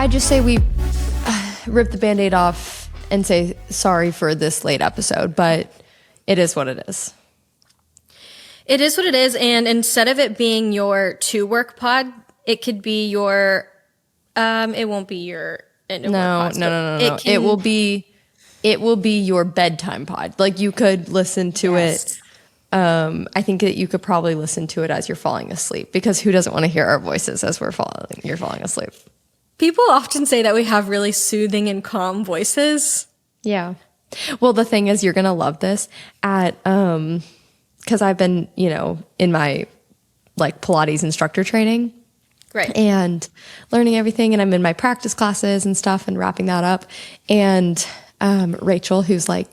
I just say we rip the Band-Aid off and say sorry for this late episode, but it is what it is. It is what it is, and instead of it being your to-work pod, it could be your, it won't be your end-of-work pod. No. It will be your bedtime pod. Like, you could listen to it. I think that you could probably listen to it as you're falling asleep, because who doesn't want to hear our voices as you're falling asleep? People often say that we have really soothing and calm voices. Yeah. Well, the thing is, you're going to love this because I've been, in my like Pilates instructor training. Right. And learning everything. And I'm in my practice classes and stuff and wrapping that up. And Rachel, who's like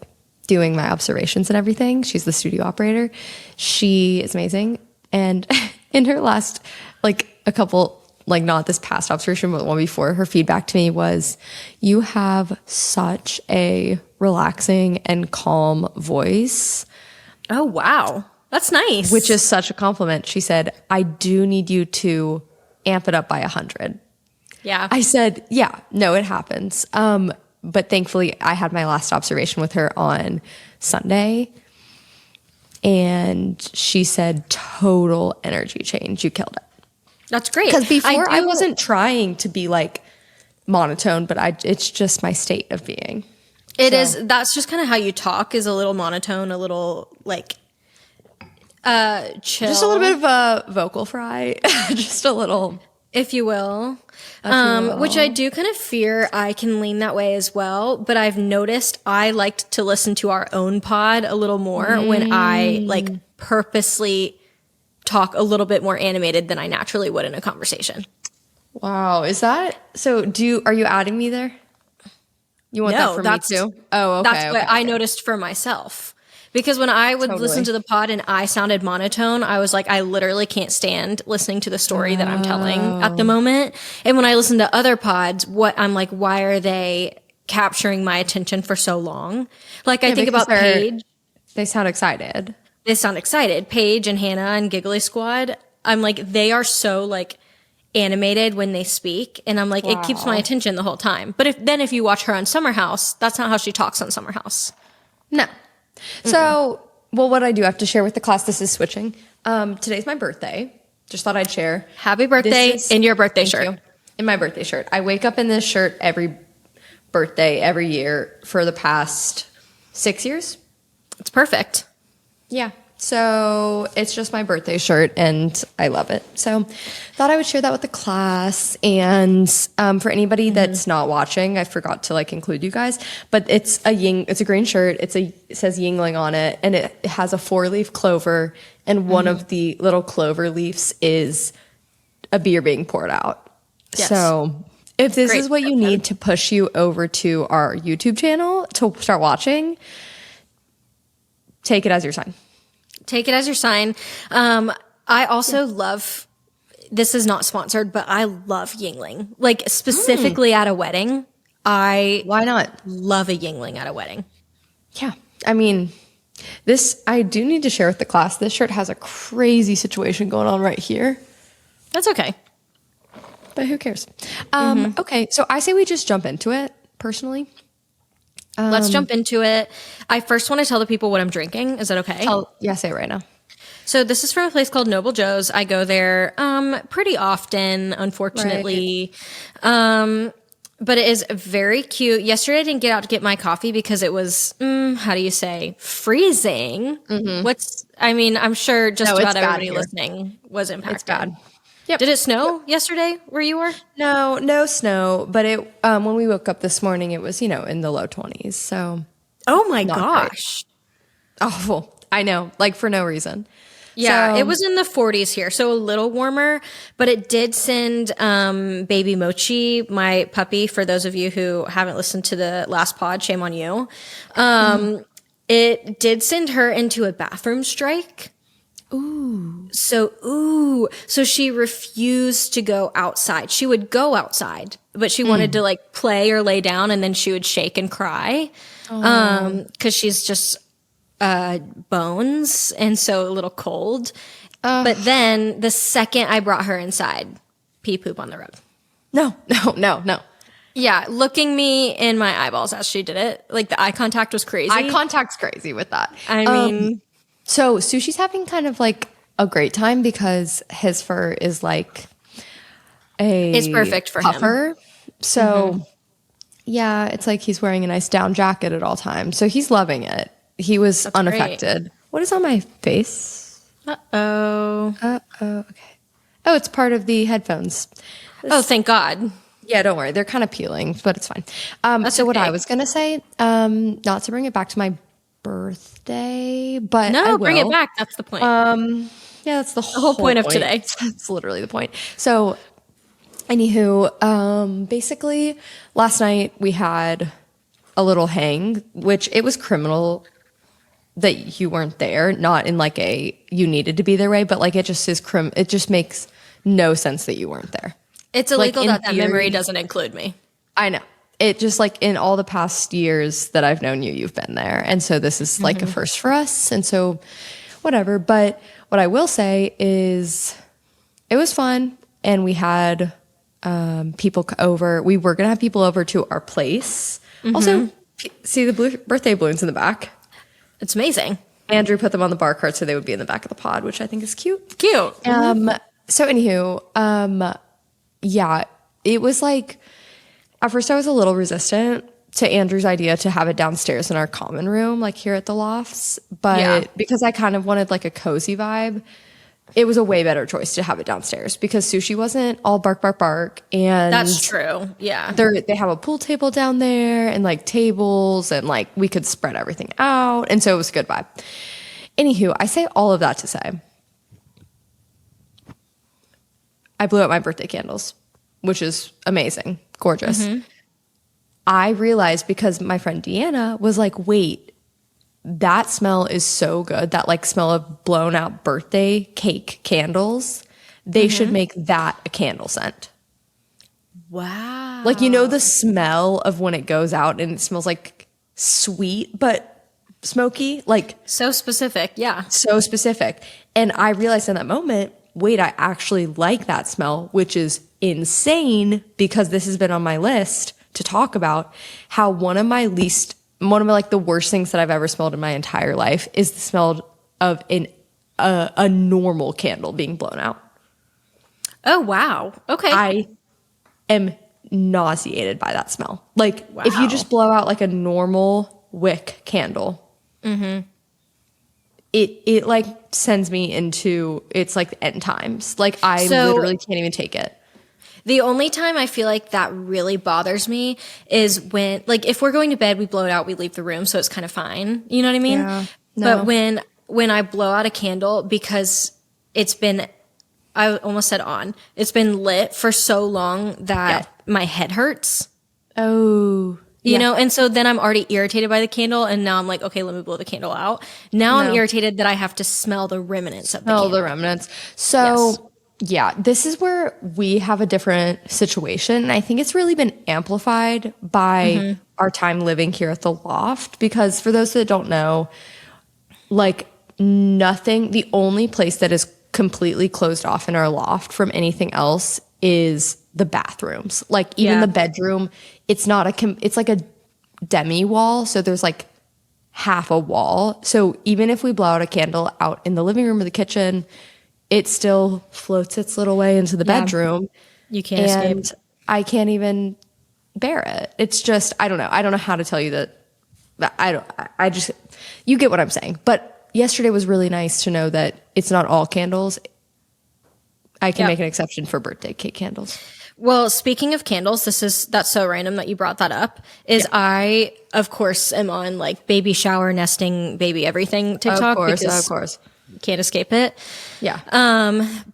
doing my observations and everything, she's the studio operator. She is amazing. And in her last, like a couple, like not this past observation, but the one before, her feedback to me was, you have such a relaxing and calm voice. Oh, wow. That's nice. Which is such a compliment. She said, I do need you to amp it up by 100. Yeah. I said, yeah, no, it happens. But thankfully I had my last observation with her on Sunday, and she said, total energy change. You killed it. That's great. Because before I wasn't trying to be like monotone, but it's just my state of being. It is. That's just kind of how you talk, is a little monotone, a little like chill. Just a little bit of a vocal fry. Just a little. If you will. Which I do kind of fear I can lean that way as well. But I've noticed I liked to listen to our own pod a little more when I like purposely talk a little bit more animated than I naturally would in a conversation. Wow. Is that so? Are you adding me there? You want that for me too? Oh, okay. That's what I noticed for myself. Because when I would listen to the pod and I sounded monotone, I was like, I literally can't stand listening to the story that I'm telling at the moment. And when I listen to other pods, I'm like, why are they capturing my attention for so long? Like, I think about Paige. They sound excited. Paige and Hannah and Giggly Squad. I'm like, they are so like animated when they speak. And I'm like, it keeps my attention the whole time. But if you watch her on Summer House, that's not how she talks on Summer House. No. So, well, what I do have to share with the class, this is switching. Today's my birthday. Just thought I'd share. Happy birthday in your birthday shirt. In my birthday shirt. I wake up in this shirt every birthday, every year for the past 6 years. It's perfect. Yeah. So it's just my birthday shirt and I love it. So thought I would share that with the class. And for anybody that's not watching, I forgot to like include you guys, but it's a green shirt. It says Yingling on it, and it has a 4-leaf clover, and one of the little clover leaves is a beer being poured out. Yes. So if this is what you need to push you over to our YouTube channel to start watching, take it as your sign. Take it as your sign. I also love, this is not sponsored, but I love Yingling. Like specifically at a wedding. Why not? Love a Yingling at a wedding. Yeah. I mean, I do need to share with the class. This shirt has a crazy situation going on right here. That's okay. But who cares? Okay. So I say we just jump into it personally. Let's jump into it. I first want to tell the people what I'm drinking. Is that okay? Say it right now. So this is from a place called Noble Joe's. I go there pretty often, unfortunately. Right. But it is very cute. Yesterday I didn't get out to get my coffee because it was, how do you say, freezing. I'm sure just about everybody listening was impacted. It's bad. Yep. Did it snow yesterday where you were? No snow. But it when we woke up this morning, it was, in the low 20s. So. Oh my gosh. Great. Awful. I know. Like for no reason. Yeah, it was in the 40s here, so a little warmer. But it did send baby Mochi, my puppy, for those of you who haven't listened to the last pod, shame on you. It did send her into a bathroom strike. So she refused to go outside. She would go outside, but she wanted to like play or lay down, and then she would shake and cry. 'Cause she's just bones, and so a little cold. But then the second I brought her inside, pee poop on the rug. No. Yeah, looking me in my eyeballs as she did it. Like the eye contact was crazy. Eye contact's crazy with that. I mean, So Sushi's having kind of like a great time because his fur is like it's perfect for him. puffer. So yeah, it's like he's wearing a nice down jacket at all times. So he's loving it. He was unaffected. What is on my face? Uh-oh. Okay. Oh, it's part of the headphones. Oh, thank God. Yeah, don't worry. They're kind of peeling, but it's fine. So what okay. I was going to say, not to bring it back to my birthday, but I No, will. bring it back. That's the point. Yeah, that's the whole point of today. That's literally the point. So, anywho, basically, last night we had a little hang, which it was criminal that you weren't there, not in like a you needed to be there way, but like it just is it just makes no sense that you weren't there. It's illegal like, that memory doesn't include me. I know. It just like in all the past years that I've known you, you've been there. And so this is like a first for us. And so whatever. But what I will say is it was fun. And we had people over. We were going to have people over to our place. Also, see the birthday balloons in the back? It's amazing. Andrew put them on the bar cart so they would be in the back of the pod, which I think is cute. Cute. So anywho, yeah, it was like, at first I was a little resistant to Andrew's idea to have it downstairs in our common room, like here at the lofts. But because I kind of wanted like a cozy vibe, it was a way better choice to have it downstairs because Sushi wasn't all bark, bark, bark. And that's true. Yeah. They have a pool table down there and like tables and like we could spread everything out. And so it was a good vibe. Anywho, I say all of that to say, I blew out my birthday candles, which is amazing, gorgeous. I realized because my friend Deanna was like, wait, that smell is so good. That like smell of blown out birthday cake candles. They should make that a candle scent. Wow. Like, you know, the smell of when it goes out and it smells like sweet, but smoky, like So specific. Yeah. so specific. And I realized in that moment, wait, I actually like that smell, which is insane because this has been on my list to talk about how one of my like the worst things that I've ever smelled in my entire life is the smell of a normal candle being blown out. Oh, wow. Okay. I am nauseated by that smell. Like if you just blow out like a normal wick candle, it like sends me into, it's like the end times. Like I literally can't even take it. The only time I feel like that really bothers me is when, like, if we're going to bed, we blow it out, we leave the room, so it's kind of fine. You know what I mean? Yeah, no. But when I blow out a candle because it's been, I almost said on, it's been lit for so long that my head hurts. Oh, You know, and so then I'm already irritated by the candle, and now I'm like, okay, let me blow the candle out. Now I'm irritated that I have to smell the remnants of the candle. the remnants. So yeah, this is where we have a different situation. And I think it's really been amplified by our time living here at the loft. Because for those that don't know, like the only place that is completely closed off in our loft from anything else is the bathrooms. Like even the bedroom, it's not it's like a demi wall. So there's like half a wall. So even if we blow out a candle out in the living room or the kitchen, it still floats its little way into the bedroom. You can't escape. I can't even bear it. It's just, I don't know. I don't know how to tell you that. You get what I'm saying. But yesterday was really nice to know that it's not all candles. I can make an exception for birthday cake candles. Well, speaking of candles, that's so random that you brought that up. I, of course, am on like baby shower, nesting, baby everything TikTok. Of course. Can't escape it. Yeah.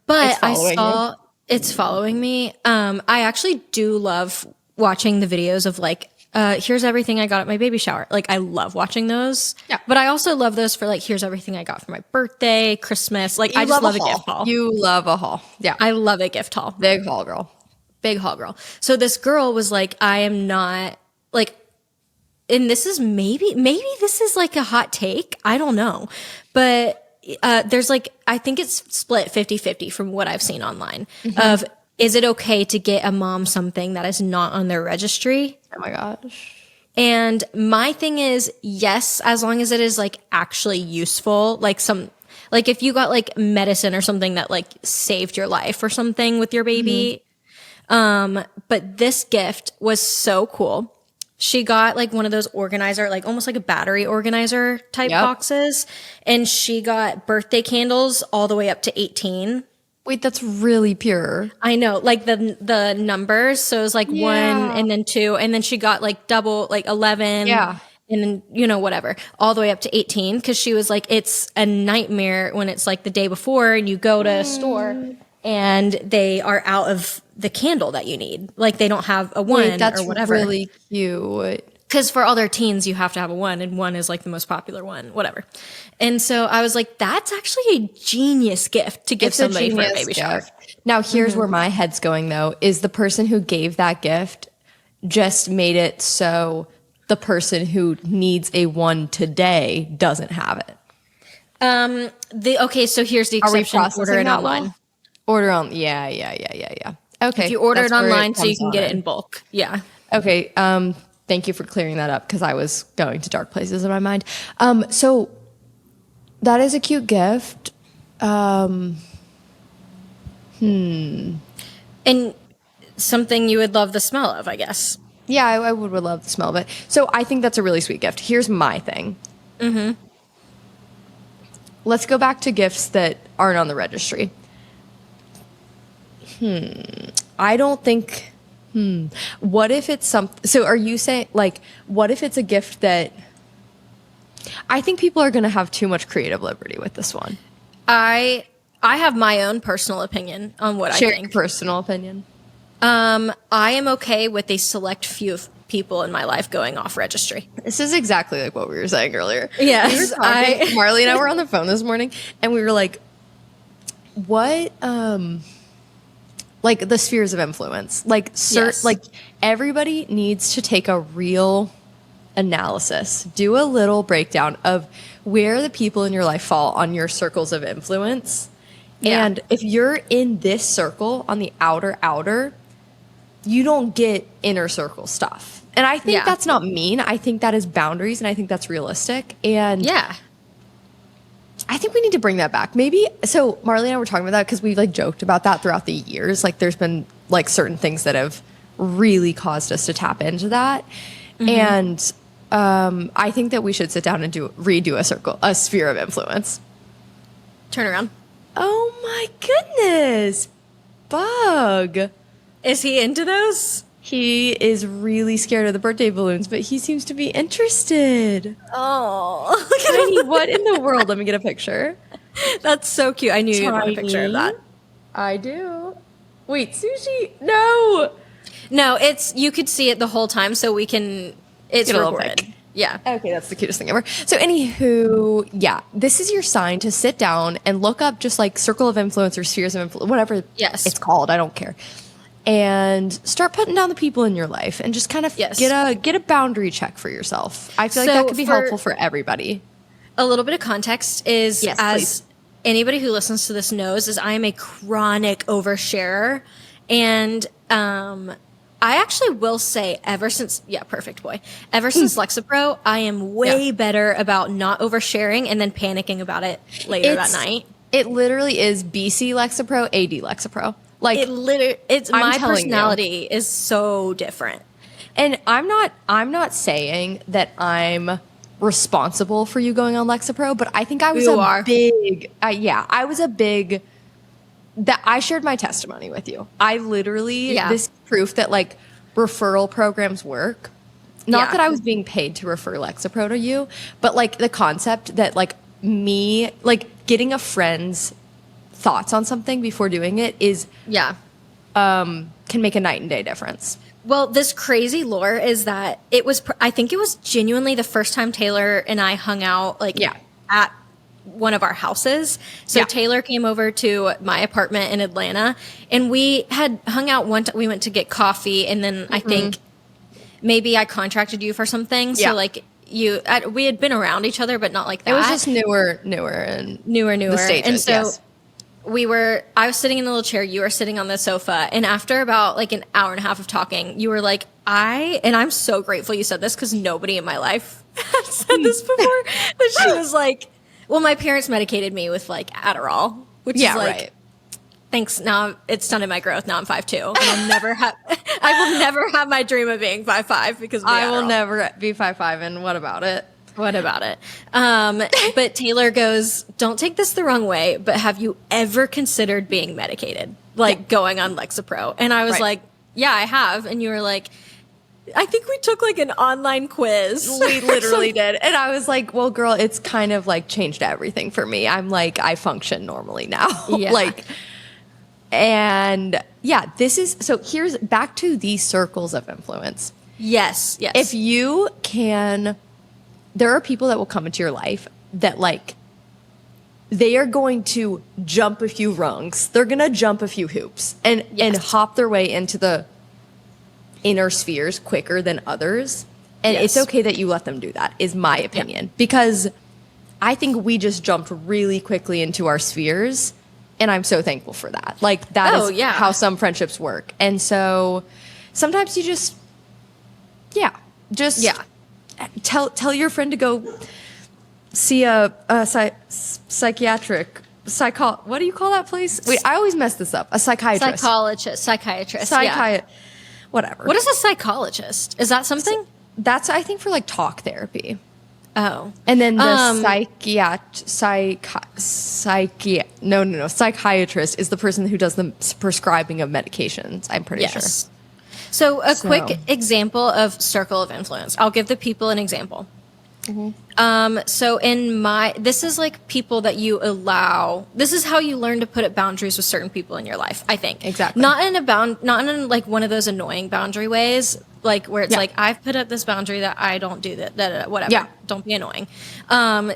But I saw it's following me. I actually do love watching the videos of like, here's everything I got at my baby shower. Like I love watching those. Yeah. But I also love those for like, here's everything I got for my birthday, Christmas. Like I just love a gift haul. You love a haul. Yeah. I love a gift haul. Big haul girl. Big haul girl. So this girl was like, I am not like, and this is maybe this is like a hot take. I don't know. But there's like, I think it's split 50-50 from what I've seen online of is it okay to get a mom something that is not on their registry? Oh my gosh. And my thing is, yes, as long as it is like actually useful, like if you got like medicine or something that like saved your life or something with your baby. But this gift was so cool. She got like one of those organizer, like almost like a battery organizer type boxes. And she got birthday candles all the way up to 18. Wait, that's really pure. I know, like the numbers. So it was like 1 and then 2, and then she got like double, like 11. Yeah. And then, you know, whatever, all the way up to 18. Cause she was like, it's a nightmare when it's like the day before and you go to a store and they are out of the candle that you need. Like they don't have a 1 Wait, that's or whatever. really cute. Because for other teens, you have to have a 1, and 1 is like the most popular one, whatever. And so I was like, that's actually a genius gift to give somebody for a baby shower. Now, here's where my head's going, though, is the person who gave that gift just made it so the person who needs a 1 today doesn't have it. Okay, so here's the exception. Order it online. Order on, yeah. Okay. If you order it online, so you can get it in bulk. Yeah. Okay. Thank you for clearing that up because I was going to dark places in my mind. So that is a cute gift. And something you would love the smell of, I guess. Yeah, I would love the smell of it. So I think that's a really sweet gift. Here's my thing. Let's go back to gifts that aren't on the registry. I don't think... What if it's so are you saying, like, what if it's a gift that... I think people are going to have too much creative liberty with this one. I have my own personal opinion on what I think. Share your personal opinion. I am okay with a select few of people in my life going off registry. This is exactly like what we were saying earlier. Yes, we were talking, Marley and I were on the phone this morning, and we were like, what... like the spheres of influence, like like everybody needs to take a real analysis, do a little breakdown of where the people in your life fall on your circles of influence. And if you're in this circle on the outer, you don't get inner circle stuff. And I think that's not mean. I think that is boundaries, and I think that's realistic. And I think we need to bring that back. Maybe, so Marley and I were talking about that because we like joked about that throughout the years. Like there's been like certain things that have really caused us to tap into that. And I think that we should sit down and redo a sphere of influence. Turn around. Oh my goodness. Bug. Is he into those? He is really scared of the birthday balloons, but he seems to be interested. Oh, Tiny, what in the world? Let me get a picture. That's so cute. I knew you'd want a picture of that. I do. Wait, Sushi? No. No, you could see it the whole time, so we can. It's get recorded. Yeah. Okay, that's the cutest thing ever. So, anywho, yeah, this is your sign to sit down and look up just like circle of influence or spheres of influence, whatever it's called. I don't care. And start putting down the people in your life and just kind of get a boundary check for yourself. I feel like that could be helpful for everybody. A little bit of context is, Yes, as please. Anybody who listens to this knows, is I am a chronic oversharer. And I actually will say ever since Lexapro, I am way better about not oversharing and then panicking about it later that night. It literally is BC Lexapro, AD Lexapro. Like it's my personality is so different. And I'm not saying that I'm responsible for you going on Lexapro, but I think I was that I shared my testimony with you. I literally this proof that like referral programs work. Not that I was being paid to refer Lexapro to you, but like the concept that like me like getting a friend's thoughts on something before doing it is can make a night and day difference. Well, this crazy lore is that I think it was genuinely the first time Taylor and I hung out at one of our houses. So Taylor came over to my apartment in Atlanta, and we had hung out one time. We went to get coffee, and then I think maybe I contracted you for something. So like we had been around each other, but not like that. It was just newer and newer. The stages, and so I was sitting in the little chair, you were sitting on the sofa, and after about like an hour and a half of talking, you were like, and I'm so grateful you said this because nobody in my life has said this before. But she was like, well, my parents medicated me with like Adderall, which is like, right. thanks. Now it's stunted my growth. Now I'm 5'2", and I will never have my dream of being 5'5" because of the I will Adderall. never be 5'5", and what about it? What about it? But Taylor goes, don't take this the wrong way, but have you ever considered being medicated? Like going on Lexapro? And I was like, yeah, I have. And you were like, I think we took like an online quiz. We literally did. And I was like, well, girl, it's kind of like changed everything for me. I'm like, I function normally now. Yeah. And yeah, so here's back to these circles of influence. Yes. If you can, there are people that will come into your life that like, they are going to jump a few rungs. They're going to jump a few hoops and hop their way into the inner spheres quicker than others. And it's okay that you let them do that, is my opinion. Because I think we just jumped really quickly into our spheres. And I'm so thankful for that. Like, that is how some friendships work. And so sometimes you just tell your friend to go see a psychiatric what do you call that place? Wait, I always mess this up. A psychiatrist. Psychiatrist. Whatever. What is a psychologist? Is that something? That's, I think, for like talk therapy. Oh. And then the psychiatrist is the person who does the prescribing of medications, I'm pretty sure. So quick example of circle of influence. I'll give the people an example. Mm-hmm. So this is like people that you allow. This is how you learn to put up boundaries with certain people in your life, I think. Exactly. Not in like one of those annoying boundary ways, like where it's like, I've put up this boundary that I don't do that, whatever. Yeah. Don't be annoying.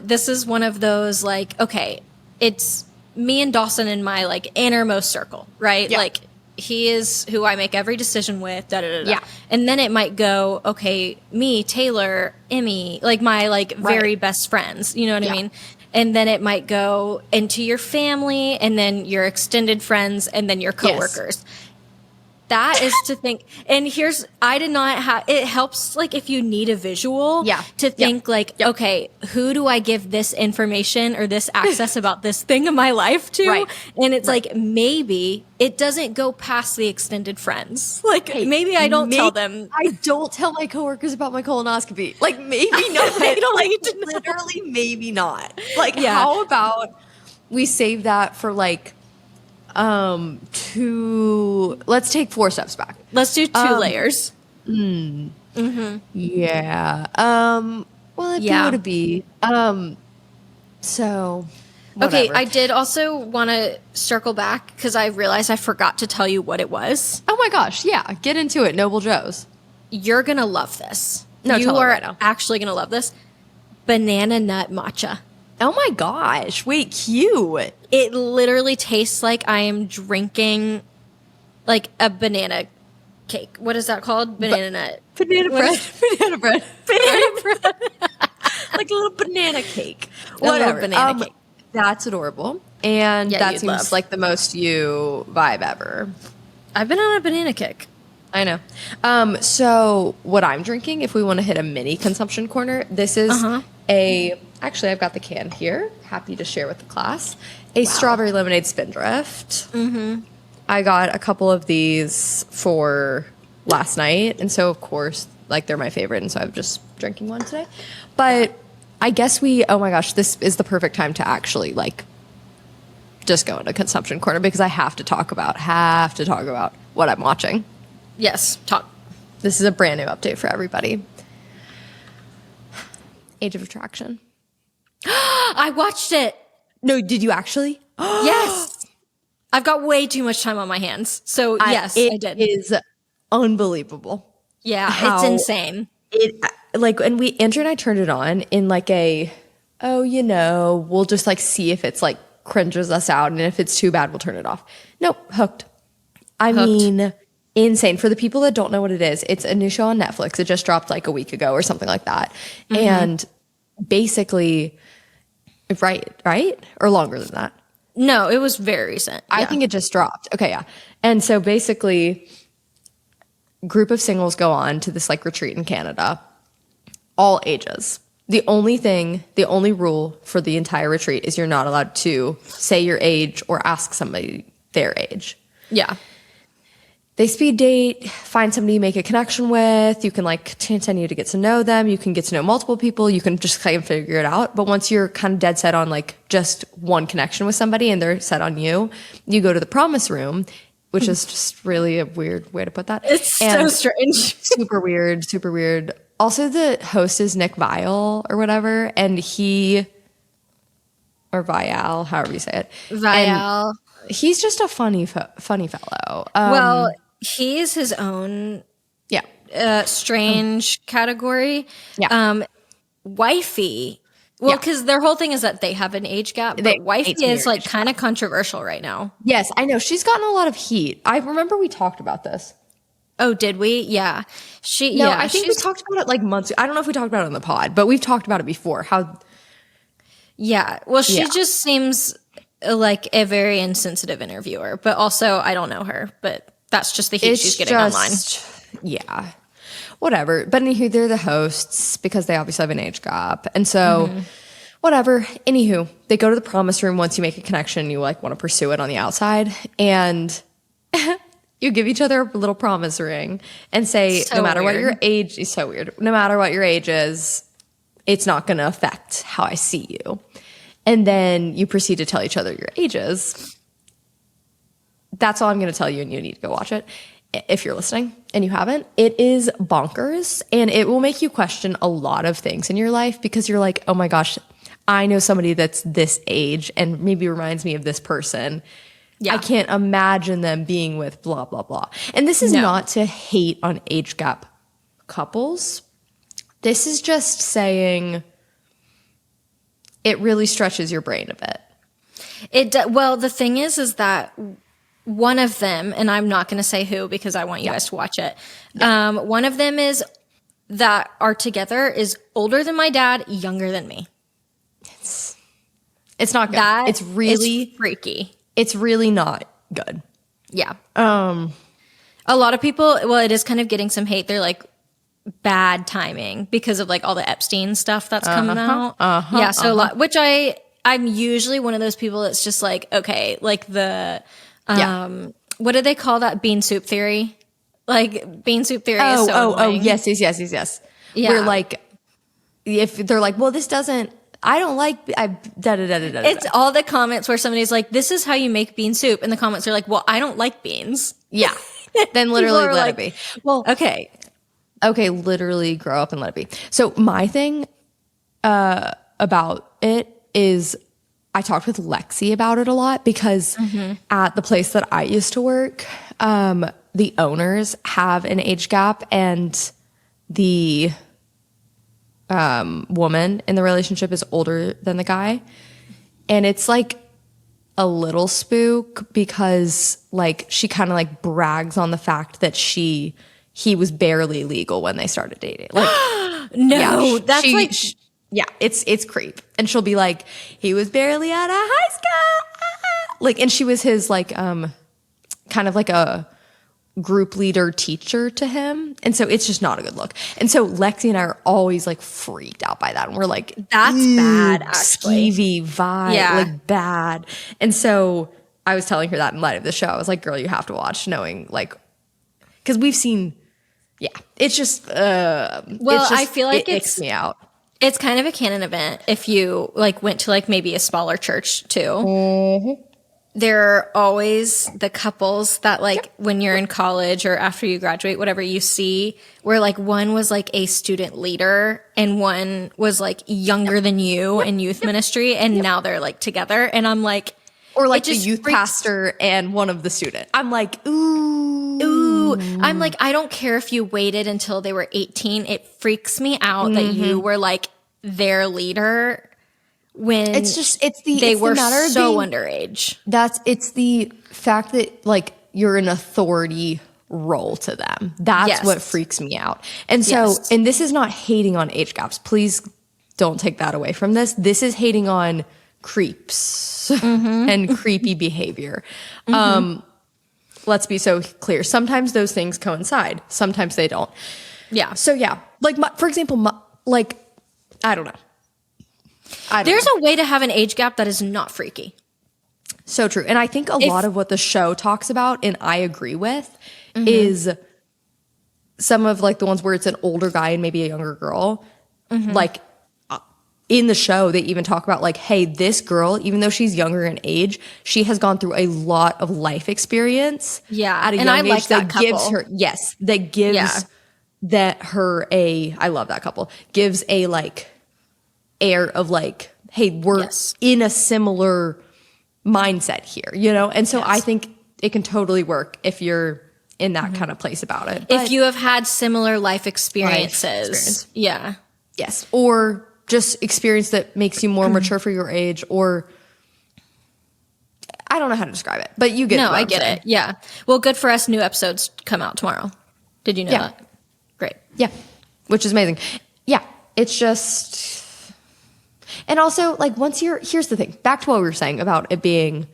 This is one of those like, okay, it's me and Dawson in my like innermost circle, right? Yeah. Like, he is who I make every decision with, Yeah. And then it might go, okay, me, Taylor, Emmy, like my like very best friends, you know what I mean? And then it might go into your family and then your extended friends and then your coworkers. Yes. That is to think, and it helps like if you need a visual to think like, okay, who do I give this information or this access about this thing in my life to? Right. And it's like, maybe it doesn't go past the extended friends. Like maybe I don't tell them. I don't tell my coworkers about my colonoscopy. Like maybe not. They don't need to know. Literally maybe not. Like how about we save that for like, let's take 4 steps back. Let's do 2 layers. Yeah. Well, if you were to be, so. Whatever. Okay. I did also want to circle back because I realized I forgot to tell you what it was. Oh my gosh. Yeah. Get into it. Noble Joe's. You're going to love this. No, you are right now. Actually going to love this. Banana nut matcha. Oh my gosh. Wait, cute. It literally tastes like I am drinking like a banana cake. What is that called? Banana nut. Banana bread. Banana bread. Like a little banana cake. Whatever. Banana cake. That's adorable. And that seems like the most you vibe ever. I've been on a banana kick. I know. So what I'm drinking, if we want to hit a mini consumption corner, this is actually, I've got the can here. Happy to share with the class. A strawberry lemonade Spindrift. Mm-hmm. I got a couple of these for last night. And so, of course, like they're my favorite. And so I'm just drinking one today. But I guess oh my gosh, this is the perfect time to actually like just go into consumption corner because I have to talk about what I'm watching. Yes, talk. This is a brand new update for everybody. Age of Attraction. I watched it. No, did you actually? Yes. I've got way too much time on my hands. So, yes, I did. It is unbelievable. Yeah, it's insane. And Andrew and I turned it on in like we'll just like see if it's like cringes us out. And if it's too bad, we'll turn it off. Nope, hooked. I mean, insane. For the people that don't know what it is, it's a new show on Netflix. It just dropped like a week ago or something like that. Mm-hmm. And basically, right? Or longer than that? No, it was very recent. I Yeah. think it just dropped. Okay, yeah. And so basically, group of singles go on to this like retreat in Canada, all ages. The only rule for the entire retreat is you're not allowed to say your age or ask somebody their age. Yeah. They speed date, find somebody you make a connection with. You can like continue to get to know them. You can get to know multiple people. You can just kind of figure it out. But once you're kind of dead set on like just one connection with somebody and they're set on you, you go to the promise room, which is just really a weird way to put that. It's so strange. Super weird, super weird. Also, the host is Nick Vial or whatever, and or Vial, however you say it. Vial. And he's just a funny fellow. Well, he is his own strange category. Yeah. Wifey. Well, because their whole thing is that they have an age gap, but wifey is like kind of controversial right now. Yes, I know. She's gotten a lot of heat. I remember we talked about this. Oh, did we? Yeah. I think we talked about it like months. I don't know if we talked about it on the pod, but we've talked about it before. Yeah. Well, she just seems like a very insensitive interviewer, but also I don't know her, but that's just the heat she's getting online. Yeah. Whatever. But anywho, they're the hosts because they obviously have an age gap. And so whatever. Anywho, they go to the promise room once you make a connection, you like want to pursue it on the outside. And you give each other a little promise ring and say, no matter what your age is, so weird. No matter what your age is, it's not going to affect how I see you. And then you proceed to tell each other your ages. That's all I'm going to tell you, and you need to go watch it if you're listening and you haven't. It is bonkers, and it will make you question a lot of things in your life because you're like, oh my gosh, I know somebody that's this age and maybe reminds me of this person. Yeah. I can't imagine them being with blah, blah, blah. And this is not to hate on age gap couples. This is just saying it really stretches your brain a bit. Well, the thing is that one of them, and I'm not going to say who because I want you guys to watch it. One of them that are together is older than my dad, younger than me. It's not good. It's really freaky. It's really not good. Yeah. A lot of people, well, it is kind of getting some hate. They're like bad timing because of like all the Epstein stuff that's coming out. Yeah. So a lot, which I'm usually one of those people that's just like, okay, like the, what do they call that? Bean soup theory? Like bean soup theory is so annoying. Yes. Yeah. We're like, if they're like, well, this doesn't, I don't like, It's all the comments where somebody's like, this is how you make bean soup. And the comments are like, well, I don't like beans. Yeah. Then literally let it be. Well, okay, literally grow up and let it be. So my thing about it is I talked with Lexi about it a lot because at the place that I used to work, the owners have an age gap and the woman in the relationship is older than the guy. And it's like a little spook because like she kind of like brags on the fact that he was barely legal when they started dating. Like it's creep. And she'll be like, he was barely out of high school. Like, and she was his like kind of like a group leader teacher to him. And so it's just not a good look. And so Lexi and I are always like freaked out by that. And we're like, that's bad, actually. Skeevy vibe, like bad. And so I was telling her that in light of the show. I was like, girl, you have to watch, knowing like, because we've seen, it's just, I feel like it icks me out. It's kind of a canon event if you like went to like maybe a smaller church too. Mm-hmm. There are always the couples that like when you're in college or after you graduate, whatever you see, where like one was like a student leader and one was like younger than you in youth ministry, and now they're like together. And I'm like, or like the youth pastor and one of the student. I'm like, ooh. I'm like, I don't care if you waited until they were 18. It freaks me out that you were like their leader. When they were so underage. It's the fact that like you're an authority role to them. That's what freaks me out. And so, and this is not hating on age gaps. Please don't take that away from this. This is hating on creeps and creepy behavior. Let's be so clear. Sometimes those things coincide. Sometimes they don't. Yeah. So yeah, like for example, I don't know. There's a way to have an age gap that is not freaky. So true. And I think a lot of what the show talks about, and I agree with, is some of like the ones where it's an older guy and maybe a younger girl. Like in the show, they even talk about like, hey, this girl, even though she's younger in age, she has gone through a lot of life experience. Yeah. At a young I age like that couple. gives her, that gives that her I love that couple, gives a like air of like, hey, we're in a similar mindset here, you know? And so I think it can totally work if you're in that kind of place about it. If you have had similar life experiences. Yeah. Yes. Or just experience that makes you more mature for your age, or I don't know how to describe it, but you get it. No, I get it. Yeah. Well, good for us. New episodes come out tomorrow. Did you know that? Great. Yeah. Which is amazing. Yeah. It's just, and also like here's the thing, back to what we were saying about it being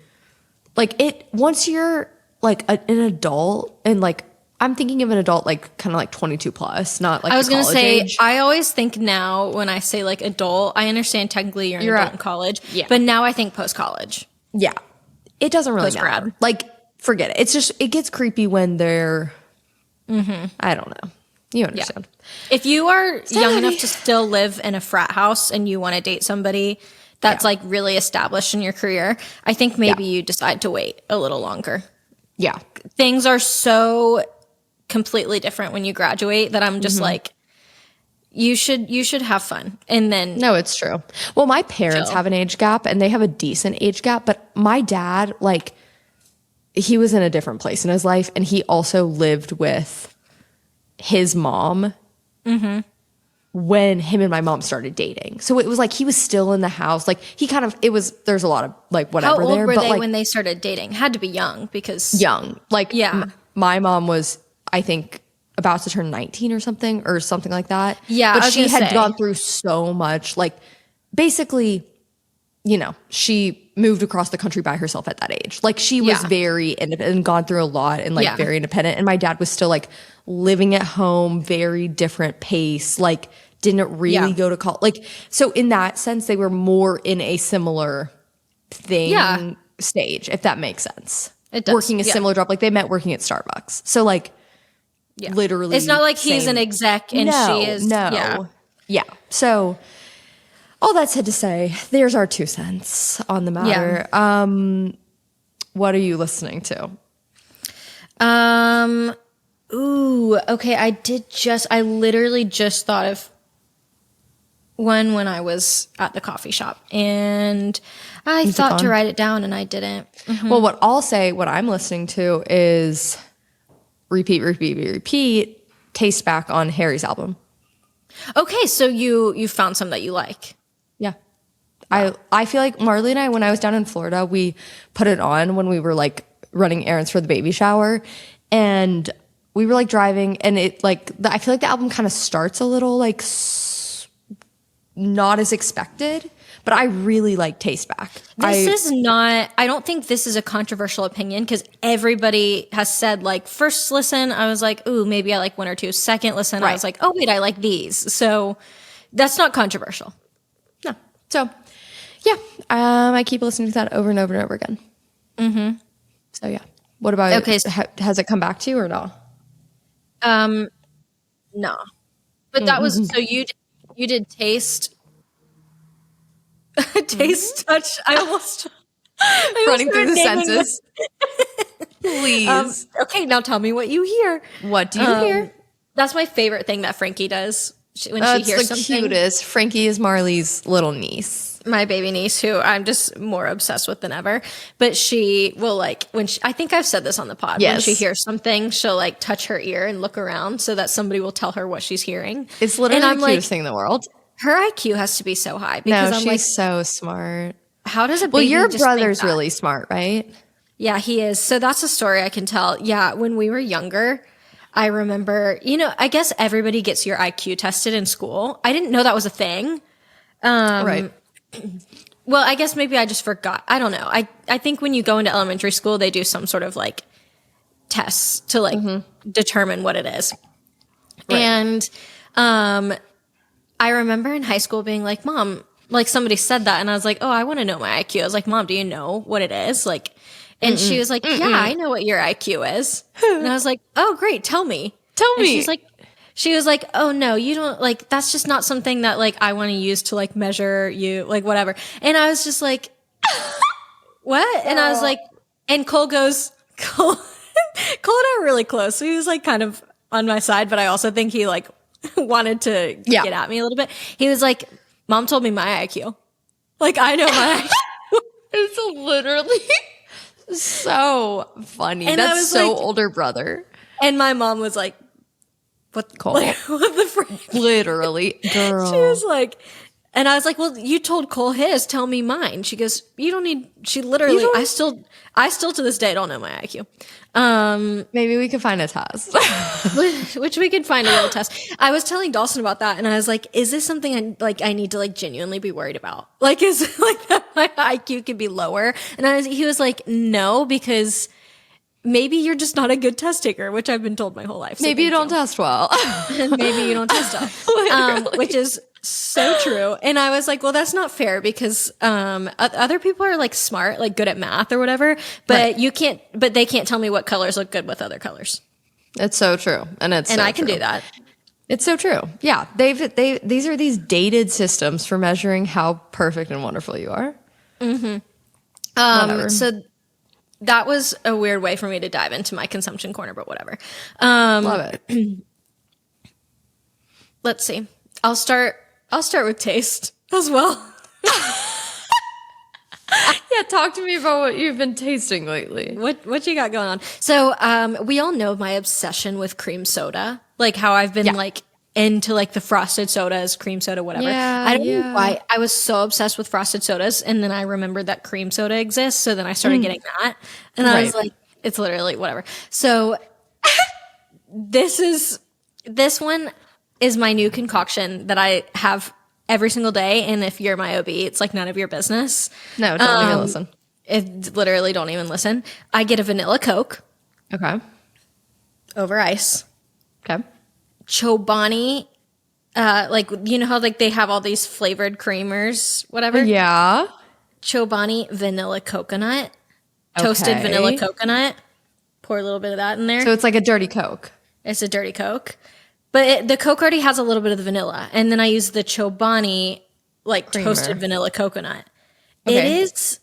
like once you're like an adult, and like, I'm thinking of an adult like kind of like 22 plus, not like I was going to say, age. I always think now when I say like adult, I understand technically you're an adult in college, but now I think post-college. Yeah. It doesn't really Post-grad. matter. Like, forget it. It's just, it gets creepy when they're, I don't know. You understand. Yeah. If you are young enough to still live in a frat house and you want to date somebody that's like really established in your career, I think maybe you decide to wait a little longer. Yeah. Things are so completely different when you graduate that I'm just like, you should have fun. And then no, it's true. Well, my parents have an age gap, and they have a decent age gap, but my dad, like, he was in a different place in his life, and he also lived with his mom when him and my mom started dating. So it was like he was still in the house. Like there's a lot of like whatever how old there. were but they like, when they started dating? Had to be young because young. Like my mom was, I think, about to turn 19 or something like that. Yeah, but she had gone through so much. Like basically, you know, she moved across the country by herself at that age. Like she was very independent and gone through a lot and like very independent. And my dad was still like living at home, very different pace, like didn't really go to college. Like, so in that sense, they were more in a similar thing stage, if that makes sense. It does. Working a similar job. Like they met working at Starbucks. So like literally. It's not like he's an exec and she is. No. Yeah. So all that said to say, there's our 2 cents on the matter. Yeah. What are you listening to? Okay. I literally just thought of one when I was at the coffee shop, and I thought to write it down and I didn't. Well, what I'm listening to is repeat, Taste Back on Harry's album. Okay. So you found some that you like. Yeah. Wow. I feel like Marley and I, when I was down in Florida, we put it on when we were like running errands for the baby shower, and we were like driving, and it like, I feel like the album kind of starts a little like not as expected, but I really like Taste Back. I don't think this is a controversial opinion because everybody has said like first listen, I was like, ooh, maybe I like 1 or 2. Second listen, I was like, oh wait, I like these. So that's not controversial. No. So yeah, I keep listening to that over and over and over again. So yeah. What about you? Okay. Has it come back to you or no? No. But that was, so you did taste touch. I almost running through the senses. Please. Okay, now tell me what you hear. What do you hear? That's my favorite thing that Frankie does when she hears the something. Cutest. Frankie is Marley's little niece. My baby niece, who I'm just more obsessed with than ever. But she will like, I think I've said this on the pod. When she hears something, she'll like touch her ear and look around so that somebody will tell her what she's hearing. It's literally the cutest thing in the world. Her IQ has to be so high because she's so smart. How does a baby Well, your just brother's think that? really smart, right? Yeah, he is. So that's a story I can tell. Yeah, when we were younger, I remember, I guess everybody gets your IQ tested in school. I didn't know that was a thing. Right. Well, I guess maybe I just forgot. I don't know. I think when you go into elementary school, they do some sort of like tests to like determine what it is. Right. And I remember in high school being like, Mom, like somebody said that, and I was like, oh, I want to know my IQ. I was like, Mom, do you know what it is? Like, and she was like, yeah, I know what your IQ is. And I was like, oh, great, tell me. And she was like, oh no, you don't, like, that's just not something that like I want to use to like measure you, like whatever. And I was just like, what? And I was like, and Cole goes, Cole and I were really close. So he was like kind of on my side, but I also think he like wanted to get at me a little bit. He was like, Mom told me my IQ. Like, I know my IQ. It's literally so funny. And that's so like, older brother. And my mom was like, what, Cole? Like, what the frick? Literally, girl. She was like, and I was like, well, you told Cole his, tell me mine. She goes, you don't need, she literally, I still to this day don't know my IQ. Maybe we could find a test. which we could find a little test. I was telling Dawson about that, and I was like, is this something I need to like genuinely be worried about? Like, is it like that my IQ could be lower? And he was like, no, because maybe you're just not a good test taker, which I've been told my whole life. So maybe you don't test well. Maybe you don't test well. Which is so true. And I was like, well, that's not fair because other people are like smart, like good at math or whatever, but they can't tell me what colors look good with other colors. It's so true. And I can do that. It's so true. Yeah. These are these dated systems for measuring how perfect and wonderful you are. So that was a weird way for me to dive into my consumption corner, but whatever. Love it. Let's see. I'll start with taste as well. Yeah, talk to me about what you've been tasting lately. What you got going on? So, we all know my obsession with cream soda, like how I've been like into like the frosted sodas, cream soda, whatever. Yeah, I don't know why I was so obsessed with frosted sodas, and then I remembered that cream soda exists, so then I started getting that, and I was like, it's literally whatever. So, this one is my new concoction that I have every single day. And if you're my OB, it's like none of your business. No, don't even listen. It literally don't even listen. I get a vanilla Coke. Okay. Over ice. Okay. Chobani. Like, you know how like they have all these flavored creamers, whatever? Yeah. Chobani vanilla coconut. Toasted vanilla coconut. Pour a little bit of that in there. So it's like a dirty Coke. It's a dirty Coke. But the Coke already has a little bit of the vanilla. And then I use the Chobani, like, creamer. Toasted vanilla coconut. Okay. It is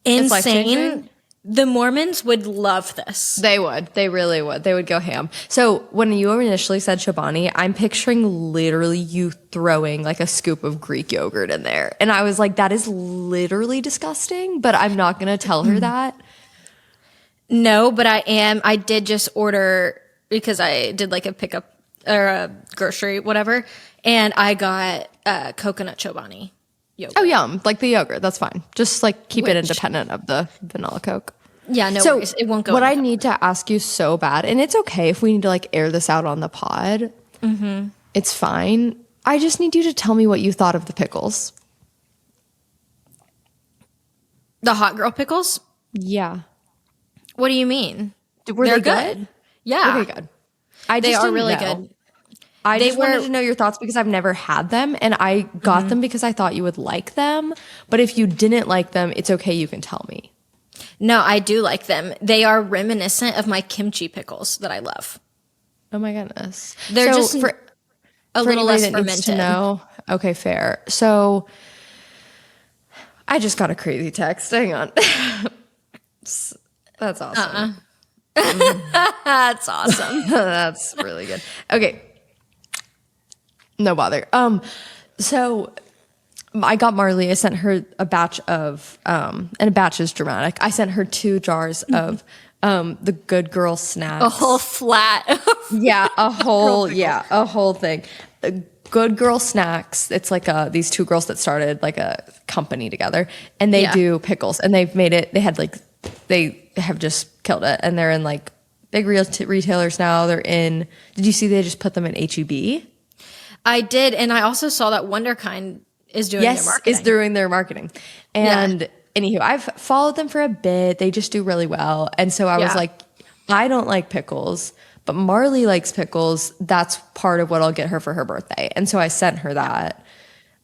insane. The Mormons would love this. They would. They really would. They would go ham. So when you initially said Chobani, I'm picturing literally you throwing like a scoop of Greek yogurt in there. And I was like, that is literally disgusting, but I'm not going to tell her that. No, but I did just order, because I did like a pickup or a grocery, whatever, and I got coconut Chobani yogurt. Oh, yum. Like the yogurt. That's fine. Just like keep it independent of the vanilla Coke. Yeah, no worries. It won't go. What I need to ask you so bad, and it's okay if we need to like air this out on the pod. Mm-hmm. It's fine. I just need you to tell me what you thought of the pickles. The hot girl pickles? Yeah. What do you mean? Were they good? Yeah. Okay, good. They are really good. I just wanted to know your thoughts because I've never had them, and I got them because I thought you would like them. But if you didn't like them, it's okay. You can tell me. No, I do like them. They are reminiscent of my kimchi pickles that I love. Oh my goodness. They're just a little less fermented. To know. Okay, fair. So I just got a crazy text. Hang on. That's awesome. That's awesome. That's really good. Okay. No bother. So I got Marley. I sent her a batch of, and a batch is dramatic. I sent her 2 jars of the Good Girl snacks. A whole flat. A whole thing. Good Girl Snacks. It's like these 2 girls that started like a company together, and they do pickles, and they've made it. They have just killed it, and they're in like big retailers now. Did you see they just put them in H-E-B? I did, and I also saw that Wonderkind is doing their marketing. is doing their marketing. And anywho, I've followed them for a bit. They just do really well. And so I was like, I don't like pickles, but Marley likes pickles. That's part of what I'll get her for her birthday. And so I sent her that.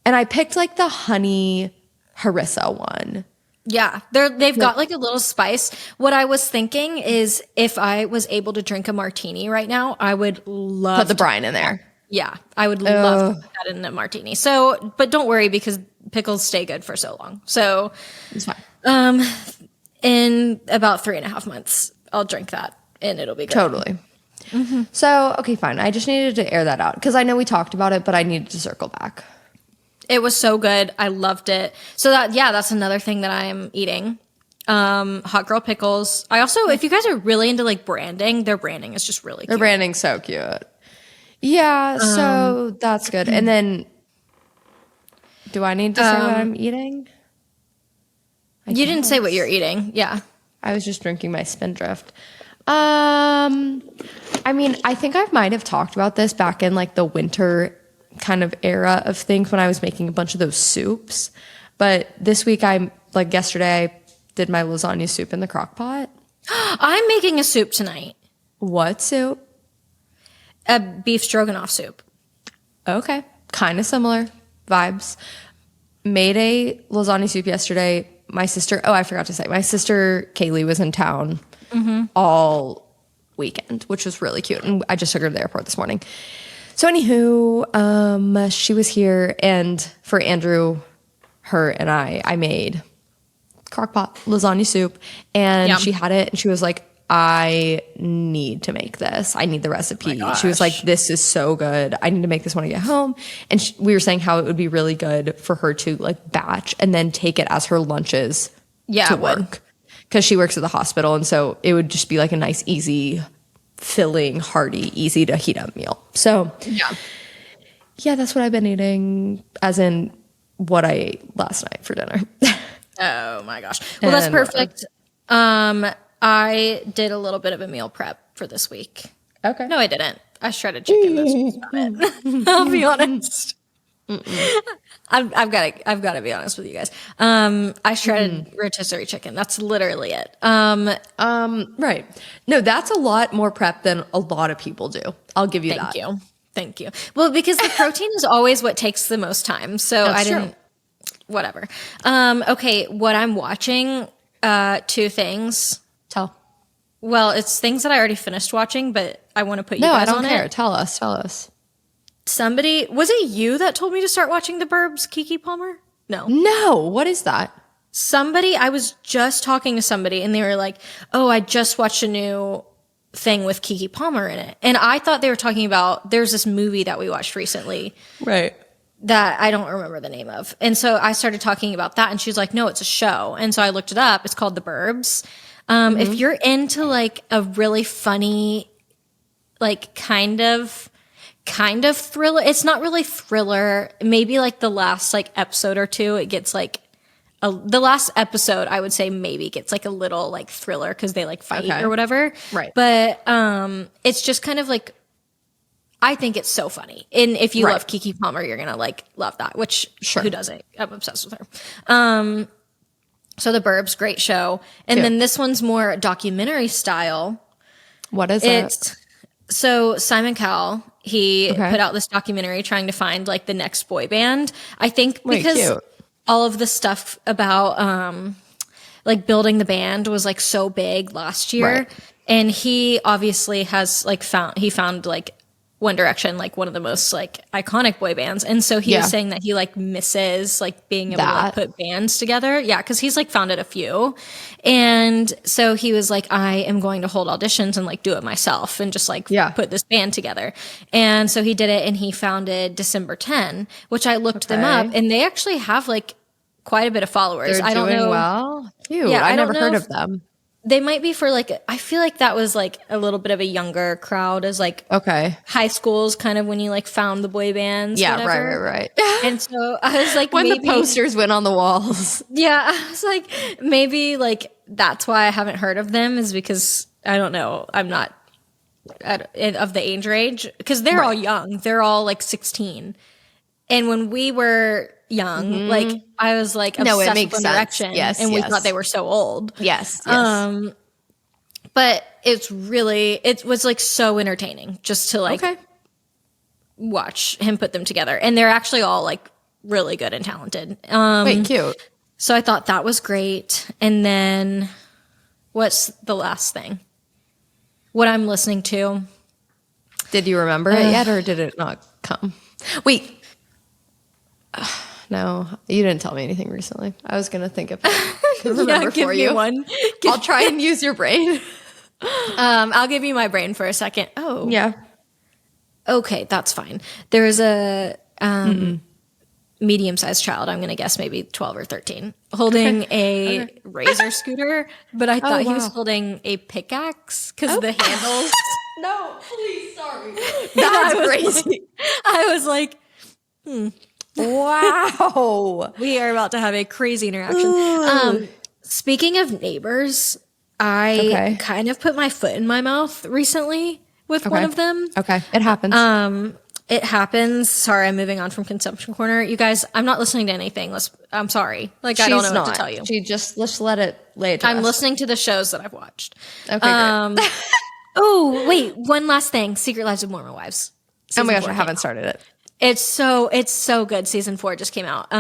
And I picked like the honey harissa one. Yeah, they've got like a little spice. What I was thinking is if I was able to drink a martini right now, I would love Put the brine in there. Yeah, I would love to put that in a martini. So, but don't worry because pickles stay good for so long. So, It's fine. In about 3.5 months, I'll drink that and it'll be good. Totally. Mm-hmm. So, okay, fine. I just needed to air that out because I know we talked about it, but I needed to circle back. It was so good. I loved it. So that's another thing that I am eating. Hot girl pickles. I also, if you guys are really into like branding, their branding is just really cute. Their branding's so cute. Yeah, so that's good. And then, do I need to say what I'm eating? You didn't say what you're eating. Yeah. I was just drinking my Spindrift. I mean, I think I might have talked about this back in like the winter kind of era of things when I was making a bunch of those soups. But this week, yesterday, I did my lasagna soup in the crock pot. I'm making a soup tonight. What soup? A beef stroganoff soup. Okay. Kind of similar vibes. Made a lasagna soup yesterday. My sister Kaylee was in town all weekend, which was really cute. And I just took her to the airport this morning. So anywho, she was here, and for Andrew, her, and I made crockpot lasagna soup, and she had it, and she was like, I need to make this. I need the recipe. She was like, this is so good. I need to make this when I get home. And we were saying how it would be really good for her to like batch and then take it as her lunches to work. Because she works at the hospital. And so it would just be like a nice, easy, filling, hearty, easy to heat up meal. So yeah, that's what I've been eating, as in what I ate last night for dinner. Oh my gosh. Well, that's perfect. I did a little bit of a meal prep for this week. Okay. No, I didn't. I shredded chicken. That's about it. I'll be honest. I've got to be honest with you guys. I shredded rotisserie chicken. That's literally it. Right. No, that's a lot more prep than a lot of people do. I'll give you that. Thank you. Well, because the protein is always what takes the most time. So That's true. Whatever. Okay. What I'm watching, 2 things. Tell. Well, it's things that I already finished watching, but I want to put you guys on it. No, I don't care. Tell us. Was it you that told me to start watching The Burbs, Keke Palmer? No, what is that? I was just talking to somebody and they were like, oh, I just watched a new thing with Keke Palmer in it. And I thought they were talking about, there's this movie that we watched recently. Right. That I don't remember the name of. And so I started talking about that and she's like, no, it's a show. And so I looked it up. It's called The Burbs. If you're into like a really funny, like kind of thriller, it's not really thriller. Maybe like the last like episode or 2, it gets like the last episode, I would say maybe gets like a little like thriller because they like fight or whatever. Right. But it's just kind of like, I think it's so funny. And if you love Keke Palmer, you're going to like love that, which who doesn't? I'm obsessed with her. So The Burbs, great show. And then this one's more documentary style. What is it? So Simon Cowell, he put out this documentary trying to find like the next boy band. I think because all of the stuff about like building the band was like so big last year. Right. And he obviously has like found like One Direction, like one of the most like iconic boy bands. And so he was saying that he like misses like being able to like, put bands together. Yeah. Cause he's like founded a few. And so he was like, I am going to hold auditions and like do it myself and just like put this band together. And so he did it and he founded December 10, which I looked them up and they actually have like quite a bit of followers. I don't know. Well, I never heard of them. They might be for like, I feel like that was like a little bit of a younger crowd as like high schools kind of when you like found the boy bands. Yeah, whatever. right. And so I was like, when the posters went on the walls. Yeah, I was like, maybe like that's why I haven't heard of them is because I don't know. I'm not of the age range because they're all young. They're all like 16. And when we were young. Like I was like No, it obsessed makes with One sense. Direction, Yes, and we yes. thought they were so old. Yes. But it was like so entertaining just to like Okay. watch him put them together, and they're actually all like really good and talented. Wait, cute. So I thought that was great. And then what's the last thing? What I'm listening to. Did you remember it yet, or did it not come? Wait. No, you didn't tell me anything recently. I was gonna think of it. Remember give for me you. one. I'll try and use your brain. I'll give you my brain for a second. Oh, Yeah. okay, that's fine. There's a medium-sized child, I'm going to guess maybe 12 or 13, holding a razor scooter, but I thought he was wow. holding a pickaxe because the handles. No, please, sorry. That's crazy. I was like, Wow. we are about to have a crazy interaction. Speaking of neighbors, I kind of put my foot in my mouth recently with one of them. Okay, it happens. It happens. Sorry, I'm moving on from Consumption Corner. You guys, I'm not listening to anything. I'm sorry. Like, I don't know what to tell you. Let's let it lay it to I'm rest. listening to the shows that I've watched. Okay, great. Oh, wait. One last thing. Secret Lives of Mormon Wives. Oh my gosh, Season 4 I haven't started it. It's so good. Season 4 just came out.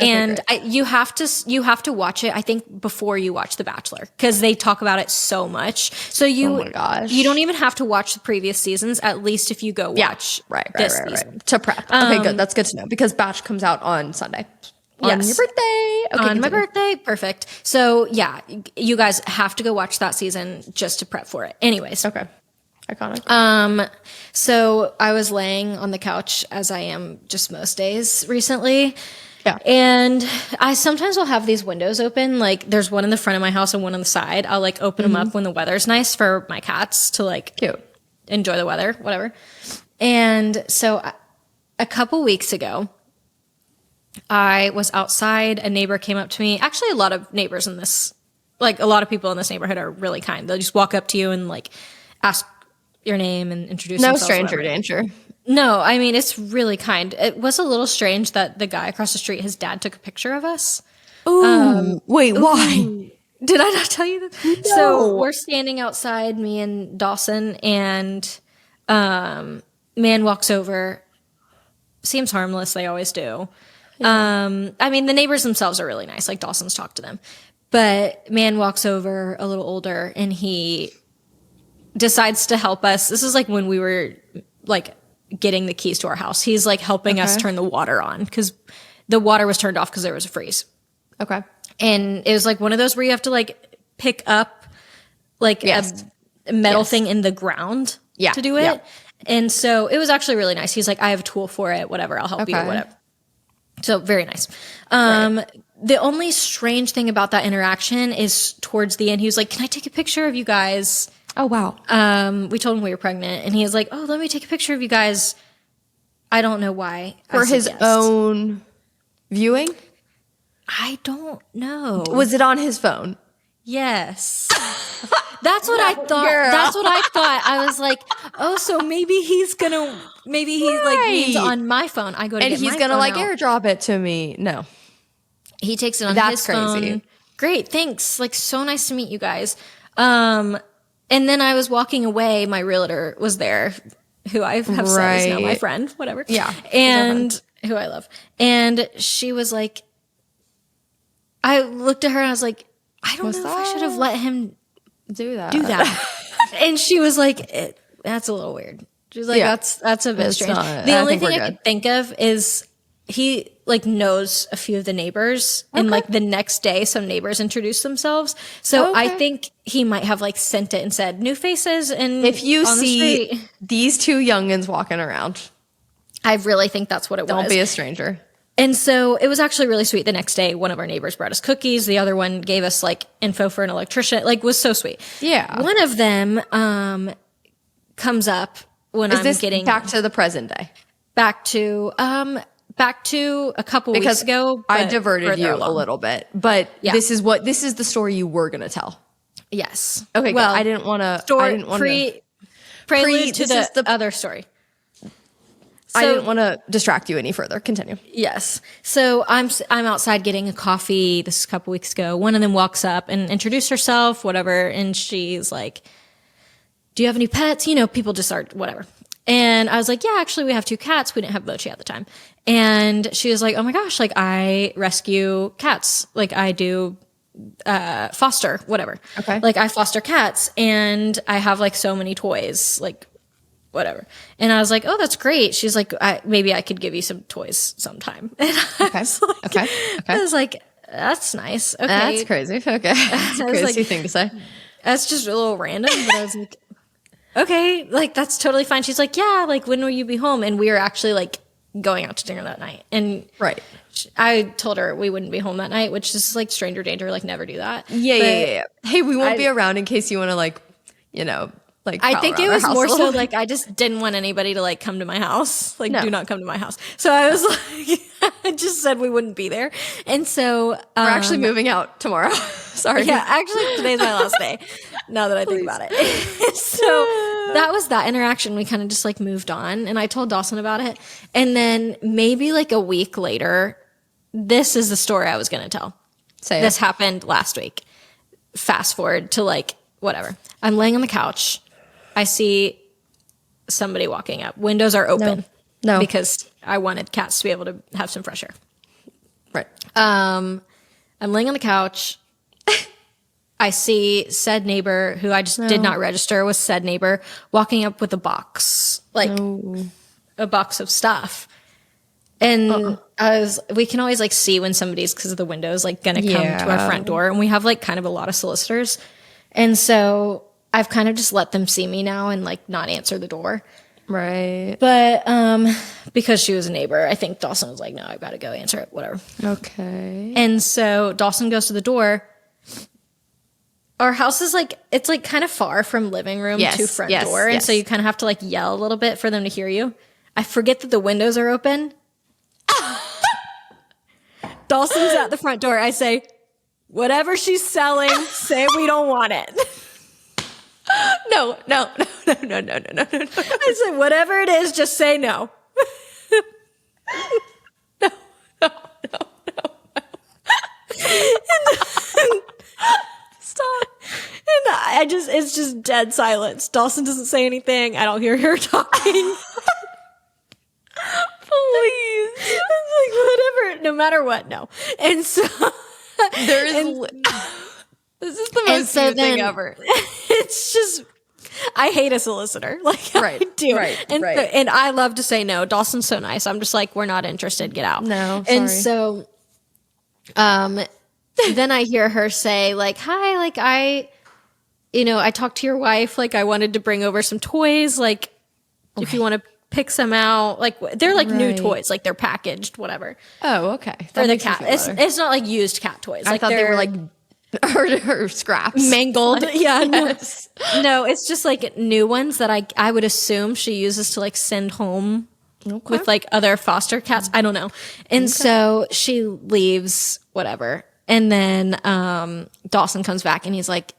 You have to watch it, I think, before you watch The Bachelor, because they talk about it so much. So Oh my gosh. you don't even have to watch the previous seasons, at least if you go watch this season. To prep. Okay, good. That's good to know, because Batch comes out on Sunday. On Yes. your birthday. Okay, On my continue. birthday. Perfect. So yeah, you guys have to go watch that season just to prep for it. Anyways. Okay. Iconic. So I was laying on the couch, as I am just most days recently. Yeah. And I sometimes will have these windows open. Like there's one in the front of my house and one on the side. I'll like open them up when the weather's nice for my cats to like Cute. enjoy the weather, whatever. And so a couple weeks ago, I was outside. A neighbor came up to me. Actually, a lot of neighbors in this, like a lot of people in this neighborhood are really kind. They'll just walk up to you and like ask your name and introduce No themselves. stranger whatever. danger. No, I mean, it's really kind. It was a little strange that the guy across the street, his dad took a picture of us. Ooh. Wait, why? Did I not tell you that? No. So we're standing outside, me and Dawson, and man walks over. Seems harmless. They always do. Yeah. I mean, the neighbors themselves are really nice. Like Dawson's talked to them. But man walks over, a little older, and he decides to help us. This is like when we were like getting the keys to our house. He's like helping us turn the water on because the water was turned off because there was a freeze. Okay. And it was like one of those where you have to like pick up like a metal thing in the ground to do it. Yeah. And so it was actually really nice. He's like, I have a tool for it, whatever, I'll help you, whatever. So very nice. The only strange thing about that interaction is towards the end, he was like, can I take a picture of you guys? Oh, wow. We told him we were pregnant, and he was like, oh, let me take a picture of you guys. I don't know why. For his own viewing? I don't know. Was it on his phone? Yes. That's what I thought. Girl. That's what I thought. I was like, oh, so maybe he's like means on my phone. I go to and get he's my gonna phone like out. airdrop it to me. No. He takes it on That's his phone. crazy. Great, thanks. Like, so nice to meet you guys. And then I was walking away. My realtor was there, who I have said is now my friend, whatever. Yeah. And who I love. And she was like, I looked at her and I was like, I don't know if I should have let him do that. And she was like, that's a little weird. She was like, that's a bit strange. The only thing I could think of is he like knows a few of the neighbors, and like the next day some neighbors introduced themselves. So I think he might have like sent it and said new faces. And if you see these two youngins walking around, I really think that's what it was. Don't be a stranger. And so it was actually really sweet. The next day, one of our neighbors brought us cookies. The other one gave us like info for an electrician. Like, was so sweet. Yeah. One of them comes up when I'm getting back to the present day. Back to a couple weeks ago. I diverted you a little bit, but this is the story you were going to tell. Yes. Okay. Well, I didn't want to. Prelude to the other story. I didn't want to distract you any further. Continue. Yes. So I'm outside getting a coffee. This is a couple weeks ago. One of them walks up and introduced herself, whatever, and she's like, "Do you have any pets?" You know, people just are whatever. And I was like, "Yeah, actually, we have 2 cats. We didn't have Bochi at the time." And she was like, "Oh my gosh, like I rescue cats. Like I do foster, whatever. Okay. Like I foster cats, and I have like so many toys, like." Whatever. And I was like, "Oh, that's great." She's like, maybe I could give you some toys sometime. And Okay. Okay. I was like, "That's nice. Okay." That's crazy. Okay. That's a crazy thing to say. That's just a little random. But I was like, okay, like that's totally fine. She's like, "Yeah, like when will you be home?" And we were actually like going out to dinner that night. And Right. I told her we wouldn't be home that night, which is like stranger danger, like never do that. Yeah. Hey, we won't be around in case you want to like, like I think it was more so little. like I just didn't want anybody to like come to my house. Like, No. do not come to my house. So I was like, I just said we wouldn't be there. And so We're actually moving out tomorrow. Sorry. yeah, actually today's my last day. Now that I think about it. So that was that interaction. We kind of just like moved on, and I told Dawson about it. And then maybe like a week later, this is the story I was going to tell. Say This it. happened last week. Fast forward to like whatever. I'm laying on the couch. I see somebody walking up. Windows are open. No. Because I wanted cats to be able to have some fresh air. Right. I'm laying on the couch. I see said neighbor, who I just did not register was said neighbor, walking up with a box, like a box of stuff. And we can always like see when somebody's, because of the windows, like gonna come to our front door. And we have like kind of a lot of solicitors. And so I've kind of just let them see me now and like not answer the door. Right. But because she was a neighbor, I think Dawson was like, "No, I've got to go answer it, whatever." Okay. And so Dawson goes to the door. Our house is like, it's like kind of far from living room to front door. And so you kind of have to like yell a little bit for them to hear you. I forget that the windows are open. Dawson's at the front door. I say, "Whatever she's selling, say we don't want it." No. I said, "Whatever it is, just say no." Stop. And it's just dead silence. Dawson doesn't say anything. I don't hear her talking. Please. It's like, whatever, no matter what, no. And so There is. This is the most cute thing ever. It's just, I hate a solicitor. Like, Right, I do. right, and, right. and I love to say no. Dawson's so nice. I'm just like, "We're not interested. Get out." No, And sorry. so, then I hear her say, like, "Hi, like, I talked to your wife. Like, I wanted to bring over some toys. Like, if you want to pick some out, like, they're like new Right. toys. Like, they're packaged, whatever. Oh, okay. For the makes me cat. feel It's, better. it's not like used cat toys. I Like, thought they were they're like her scraps. mangled. Yeah, Yes. no, it's just like new ones that I would assume she uses to like send home with like other foster cats. I don't know. And so she leaves, whatever. And then Dawson comes back and he's like,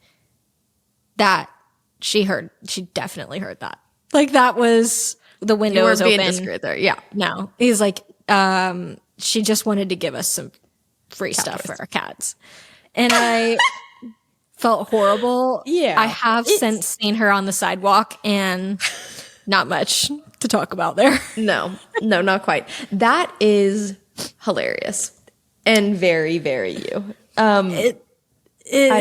she definitely heard that. Like, that was, the window You was weren't being open. discreet there. Yeah. No. He's like, she just wanted to give us some free stuff for our cats. And I felt horrible. Yeah. I have since seen her on the sidewalk, and not much to talk about there. No, not quite. That is hilarious and very, very you. I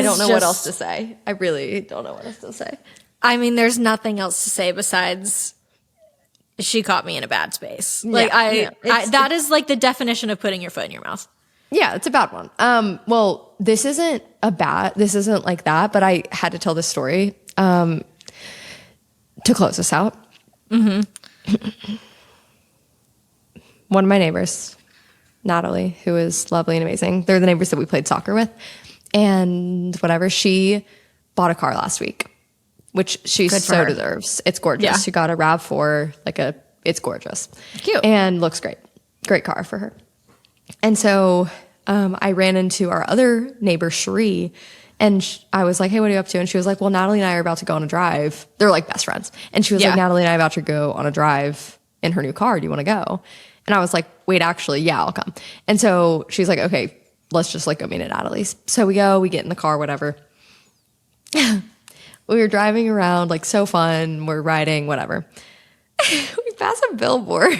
don't know what else to say. I really don't know what else to say. I mean, there's nothing else to say besides she caught me in a bad space. Like, that is like the definition of putting your foot in your mouth. Yeah, it's a bad one. Well, this isn't like that, but I had to tell this story to close us out. Mm-hmm. One of my neighbors, Natalie, who is lovely and amazing. They're the neighbors that we played soccer with. And whatever, she bought a car last week, which she so deserves. It's gorgeous. Yeah. She got a RAV4, it's gorgeous. Cute. And looks great. Great car for her. And so I ran into our other neighbor, Cherie, and I was like, "Hey, what are you up to?" And she was like, "Well, Natalie and I are about to go on a drive." They're like best friends. And she was like, "Natalie and I are about to go on a drive in her new car. Do you want to go? And I was like, wait, actually, yeah, I'll come. And so she's like, okay, let's just like go meet at Natalie's. So we go, we get in the car, whatever. We were driving around, like so fun. We're riding, whatever. We pass a billboard.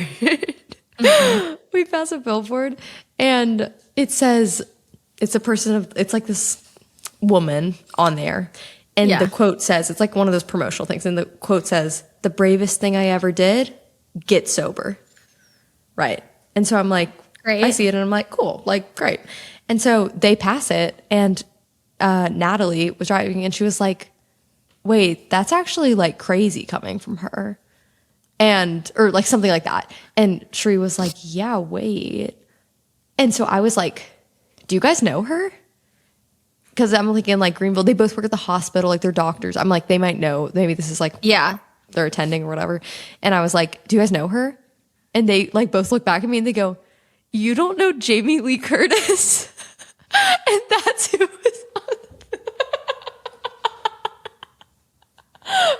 We pass a billboard and it says, it's like this woman on there. And the quote says, it's like one of those promotional things. And the quote says, the bravest thing I ever did, get sober. Right. And so I'm like, great. I see it and I'm like, cool, like, great. And so they pass it and Natalie was driving and she was like, wait, that's actually like crazy coming from her. Or like something like that. And Sheree was like, yeah, wait. And so I was like, do you guys know her? Because I'm thinking like Greenville, they both work at the hospital, like they're doctors. I'm like, they might know, maybe this is like, they're attending or whatever. And I was like, do you guys know her? And they like both look back at me and they go, you don't know Jamie Lee Curtis? And that's who was on.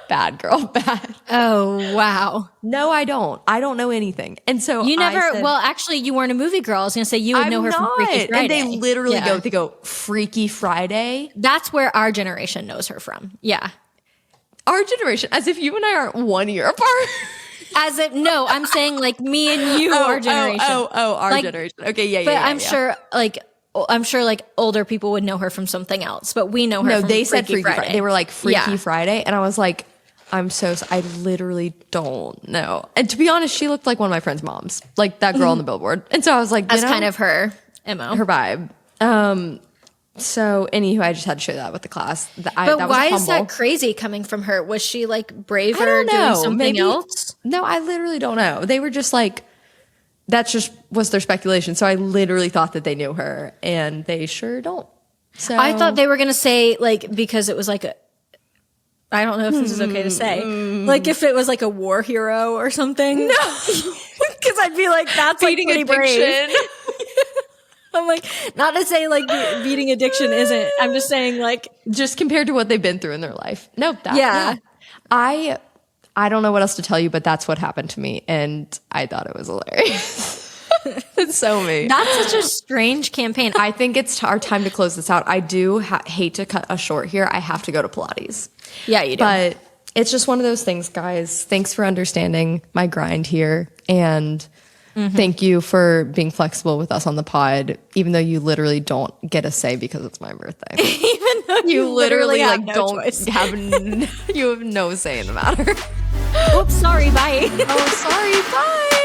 Bad girl, bad. Oh, wow. No, I don't. I don't know anything. And so you never, well, actually, you weren't a movie girl. I was going to say you would know her from Freaky Friday. And they literally go Freaky Friday. That's where our generation knows her from. Yeah. Our generation, as if you and I aren't 1 year apart. As if, no, I'm saying like me and you, our generation. Our generation. Okay, yeah. But I'm sure like older people would know her from something else, but we know her from they said Freaky Friday. They were like Freaky Friday. And I was like, I literally don't know. And to be honest, she looked like one of my friend's moms, like that girl on the billboard. And so I was like, that's kind of her MO. Her vibe. So anywho, I just had to share that with the class. But why is that crazy coming from her? Was she like braver doing something else? No, I literally don't know. They were just like, that just was their speculation. So I literally thought that they knew her and they sure don't. So I thought they were going to say like, because it was like I don't know if this is okay to say, like if it was like a war hero or something. No. Because I'd be like, that's beating like pretty brave. I'm like, not to say like beating addiction isn't. I'm just saying like. Just compared to what they've been through in their life. Nope. I don't know what else to tell you, but that's what happened to me. And I thought it was hilarious. It's so me. That's such a strange campaign. I think it's our time to close this out. I do hate to cut us short here. I have to go to Pilates. Yeah, you do. But it's just one of those things, guys. Thanks for understanding my grind here. And thank you for being flexible with us on the pod, even though you literally don't get a say because it's my birthday. Even though you literally have like no don't choice. you have no say in the matter. Oops, sorry, bye. Oh, sorry, bye.